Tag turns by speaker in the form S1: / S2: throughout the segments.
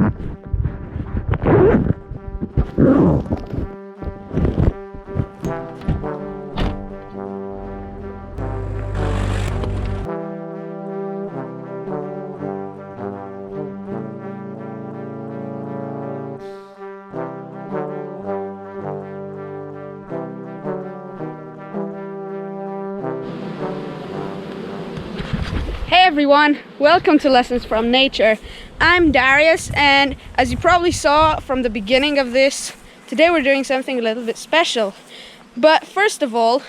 S1: Hey everyone, welcome to Lessons from Nature. I'm Darius, and as you probably saw from the beginning of this, today we're doing something a little bit special. But first of all,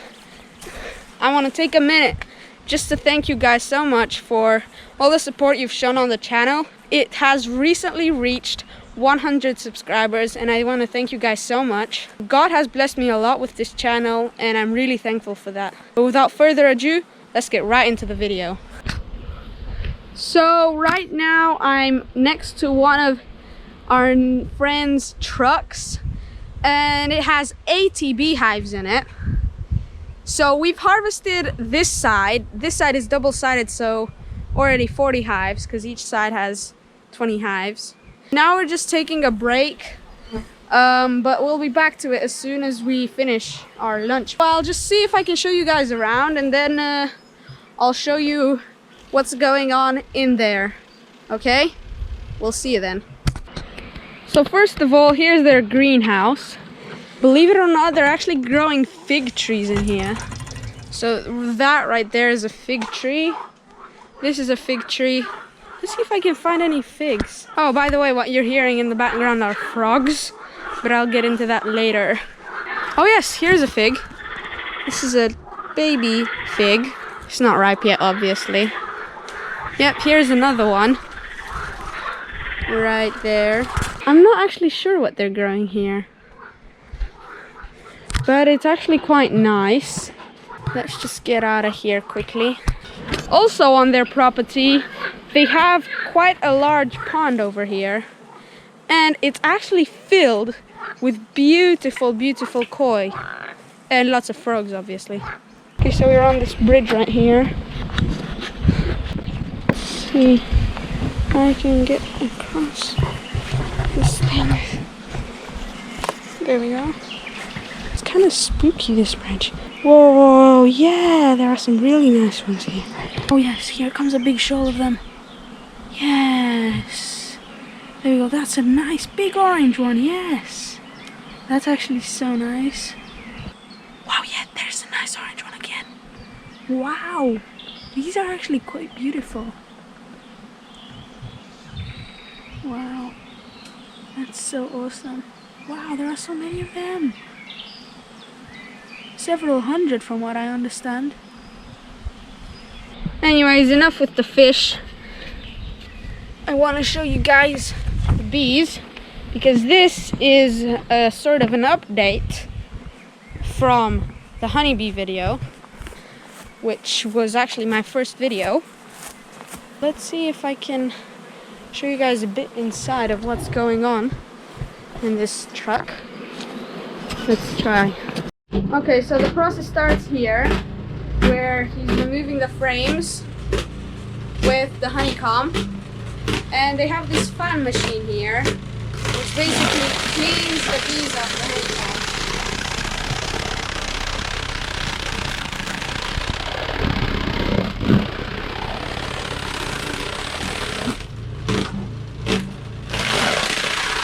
S1: I want to take a minute just to thank you guys so much for all the support you've shown on the channel. It has recently reached 100 subscribers, and I want to thank you guys so much. God has blessed me a lot with this channel, and I'm really thankful for that. But without further ado, let's get right into the video. So right now I'm next to one of our friend's trucks, and it has 80 beehives in it. So we've harvested this side. This side is double-sided, so already 40 hives because each side has 20 hives. Now we're just taking a break, but we'll be back to it as soon as we finish our lunch. Well, I'll just see if I can show you guys around, and then I'll show you what's going on in there. Okay, we'll see you then. So first of all, here's their greenhouse. Believe it or not, they're actually growing fig trees in here. So that right there is a fig tree. This is a fig tree. Let's see if I can find any figs. Oh, by the way, what you're hearing in the background are frogs, but I'll get into that later. Oh yes, here's a fig. This is a baby fig. It's not ripe yet, obviously. Yep, here's another one. Right there. I'm not actually sure what they're growing here, but it's actually quite nice. Let's just get out of here quickly. Also on their property, they have quite a large pond over here, and it's actually filled with beautiful, beautiful koi and lots of frogs, obviously. Okay, so we're on this bridge right here. See, I can get across this thing. There we go. It's kind of spooky, this bridge. Whoa, yeah, there are some really nice ones here. Oh yes, here comes a big shoal of them. Yes. There we go, that's a nice big orange one, yes. That's actually so nice. Wow, yeah, there's a nice orange one again. Wow, these are actually quite beautiful. Wow, that's so awesome. Wow, there are so many of them. Several hundred from what I understand. Anyways, enough with the fish. I want to show you guys the bees, because this is a sort of an update from the honeybee video, which was actually my first video. Let's see if I can show you guys a bit inside of what's going on in this truck. Let's try. Okay, so the process starts here, where he's removing the frames with the honeycomb, and they have this fan machine here, which basically cleans the bees off the honeycomb.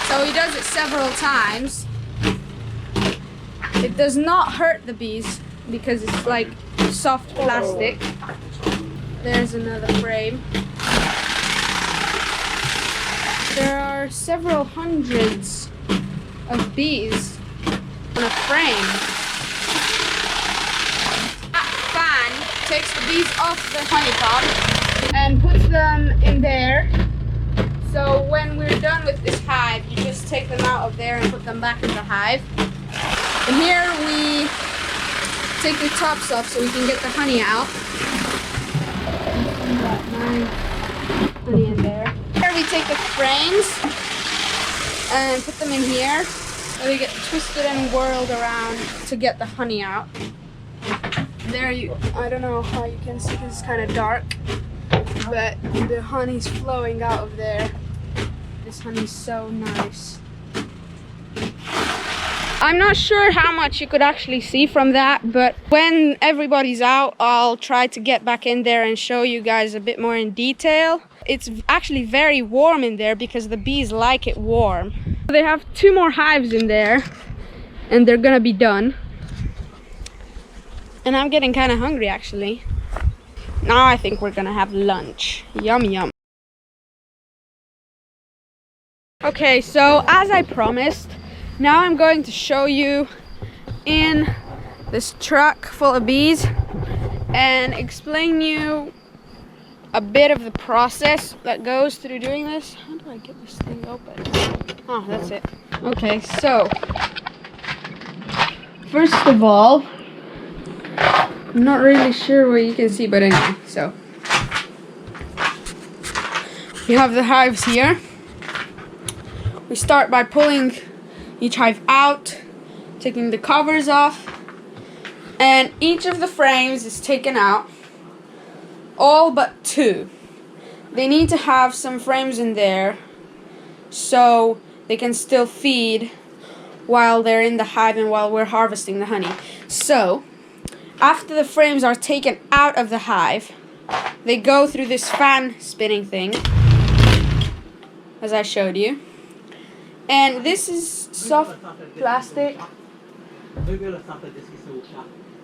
S1: So he does it several times. It does not hurt the bees because it's like soft plastic. There's another frame. There are several hundreds of bees on a frame. That fan takes the bees off the honeycomb and puts them in there. So when we're done with this hive, you just take them out of there and put them back in the hive. And here we take the tops off so we can get the honey out. Got my honey in there. Here we take the frames and put them in here. So they get twisted and whirled around to get the honey out. There I don't know how you can see because it's kind of dark, but the honey's flowing out of there. This honey is so nice. I'm not sure how much you could actually see from that, but when everybody's out, I'll try to get back in there and show you guys a bit more in detail. It's actually very warm in there because the bees like it warm. They have 2 more hives in there and they're gonna be done. And I'm getting kind of hungry actually. Now I think we're gonna have lunch. Yum yum. Okay, so as I promised, now I'm going to show you in this truck full of bees and explain you a bit of the process that goes through doing this. How do I get this thing open? Oh, that's it. Okay, so first of all, I'm not really sure what you can see, but anyway, so we have the hives here. We start by pulling each hive out, taking the covers off, and each of the frames is taken out, all but 2. They need to have some frames in there so they can still feed while they're in the hive and while we're harvesting the honey. So, after the frames are taken out of the hive, they go through this fan spinning thing, as I showed you. And this is soft plastic.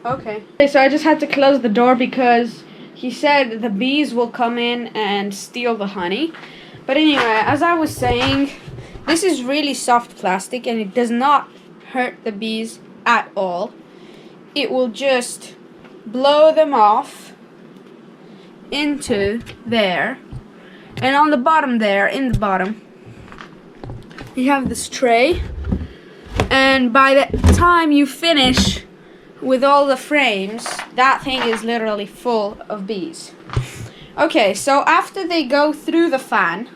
S1: Okay. So I just had to close the door because he said the bees will come in and steal the honey. But anyway, as I was saying, this is really soft plastic and it does not hurt the bees at all. It will just blow them off into there. And on the bottom there, in the bottom, you have this tray, and by the time you finish with all the frames, that thing is literally full of bees. Okay, so after they go through the fan,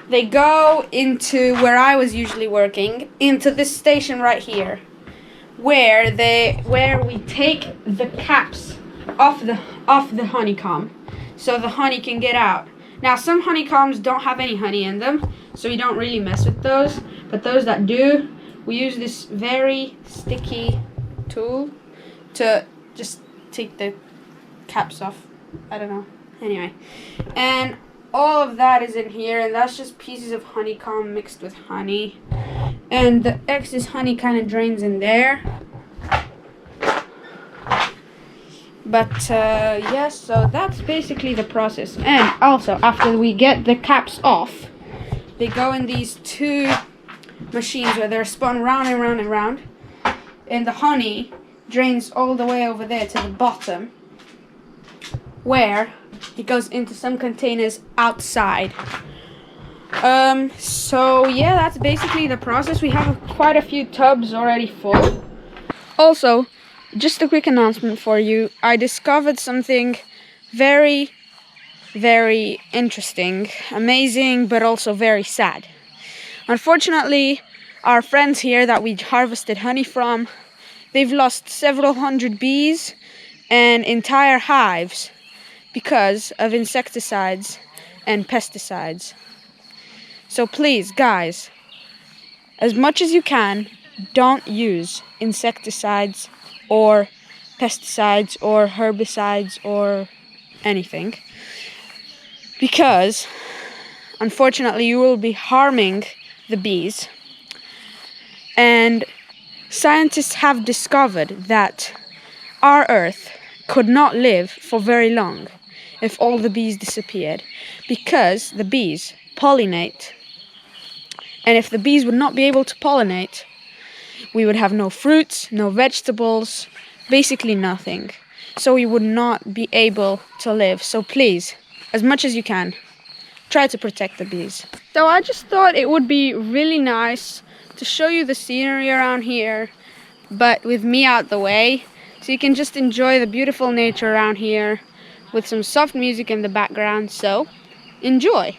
S1: they go into where I was usually working, into this station right here, where we take the caps off the honeycomb so the honey can get out. Now some honeycombs don't have any honey in them, so you don't really mess with those, but those that do, we use this very sticky tool to just take the caps off. I don't know. Anyway, and all of that is in here, and that's just pieces of honeycomb mixed with honey, and the excess honey kind of drains in there. But yes, so that's basically the process. And also, after we get the caps off, they go in these 2 machines where they're spun round and round and round, and the honey drains all the way over there to the bottom, where it goes into some containers outside. So yeah, that's basically the process. We have quite a few tubs already full. Also, just a quick announcement for you. I discovered something very, very interesting, amazing, but also very sad. Unfortunately, our friends here that we harvested honey from, they've lost several hundred bees and entire hives because of insecticides and pesticides. So please, guys, as much as you can, don't use insecticides or pesticides or herbicides or anything, because unfortunately you will be harming the bees. And scientists have discovered that our earth could not live for very long if all the bees disappeared, because the bees pollinate, and if the bees would not be able to pollinate, we would have no fruits, no vegetables, basically nothing. So we would not be able to live. So please, as much as you can, try to protect the bees. So I just thought it would be really nice to show you the scenery around here, but with me out the way, so you can just enjoy the beautiful nature around here with some soft music in the background. So enjoy!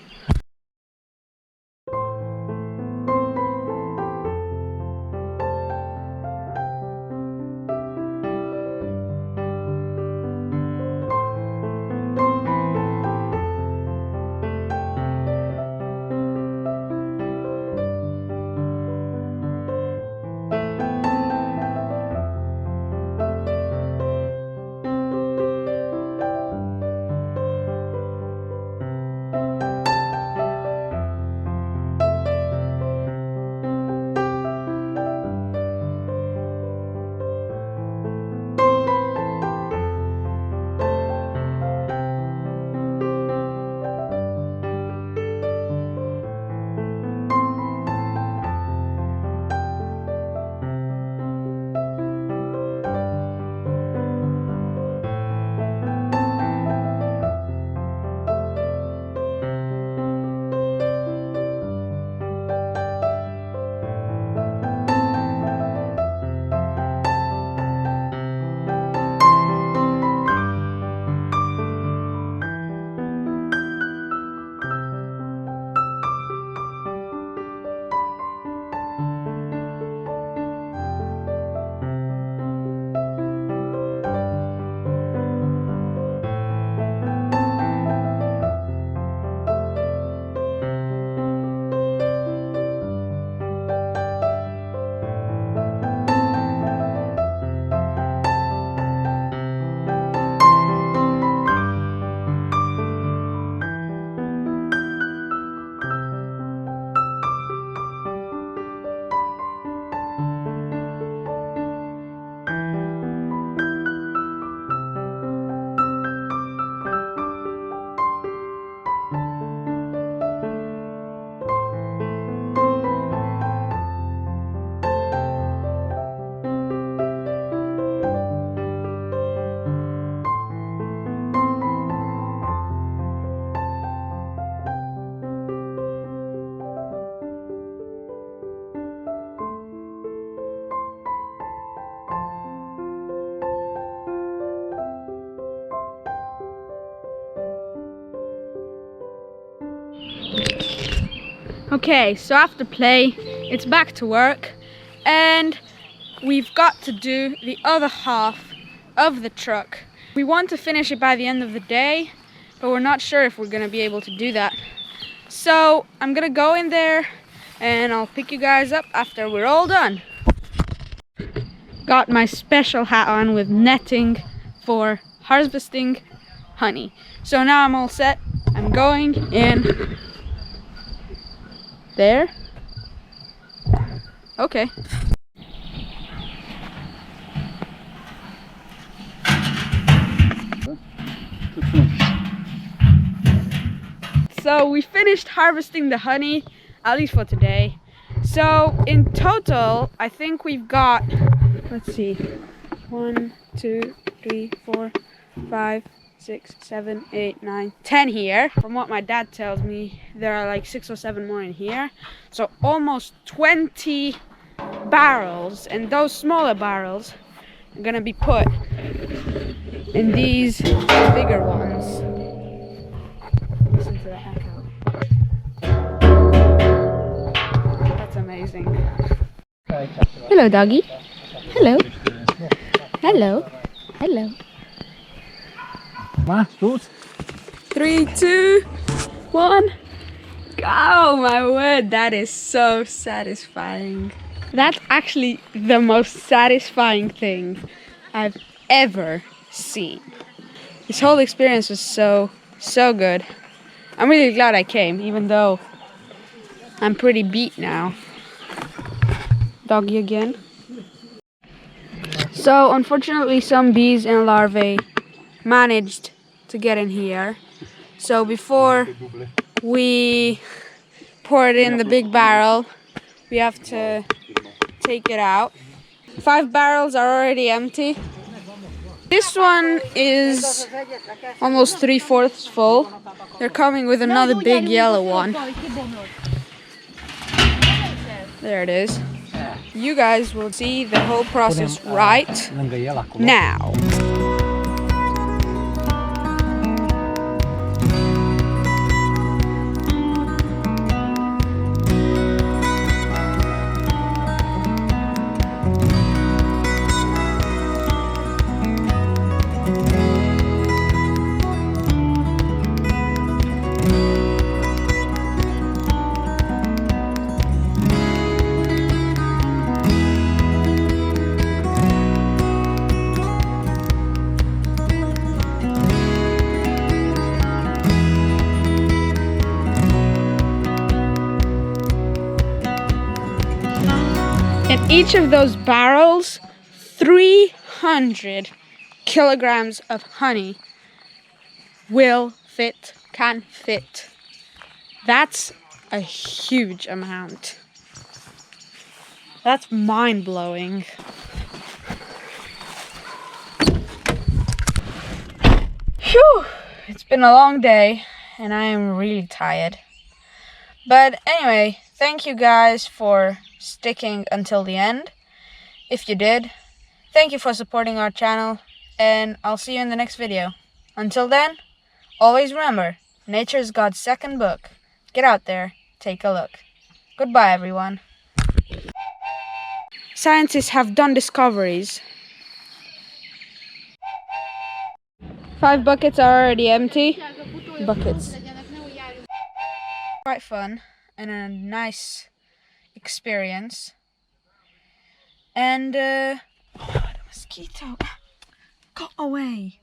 S1: Okay, so after play, it's back to work, and we've got to do the other half of the truck. We want to finish it by the end of the day, but we're not sure if we're gonna be able to do that. So I'm gonna go in there and I'll pick you guys up after we're all done. Got my special hat on with netting for harvesting honey. So now I'm all set. I'm going in there. Okay. So we finished harvesting the honey, at least for today. So in total, I think we've got, let's see, 1, 2, 3, 4, 5, 6, 7, 8, 9, 10 here. From what my dad tells me, there are like 6 or 7 more in here. So almost 20 barrels, and those smaller barrels are gonna be put in these bigger ones. Listen to the echo. That's amazing. Hello, doggy. Hello. Hello. Hello. 3, 2, 1. Oh my word, that is so satisfying. That's actually the most satisfying thing I've ever seen. This whole experience was so good. I'm really glad I came, even though I'm pretty beat now. Doggy again. So unfortunately some bees and larvae managed to get in here. So before we pour it in the big barrel, we have to take it out. 5 barrels are already empty. This one is almost 3/4 full. They're coming with another big yellow one. There it is. You guys will see the whole process right now. In each of those barrels, 300 kilograms of honey can fit. That's a huge amount. That's mind-blowing. Phew! It's been a long day and I am really tired. But anyway, thank you guys for sticking until the end. If you did, thank you for supporting our channel, and I'll see you in the next video. Until then, always remember, nature is God's second book. Get out there, take a look. Goodbye, everyone. Scientists have done discoveries. 5 buckets are already empty. Buckets. Quite fun and a nice experience. And oh, the mosquito, go away.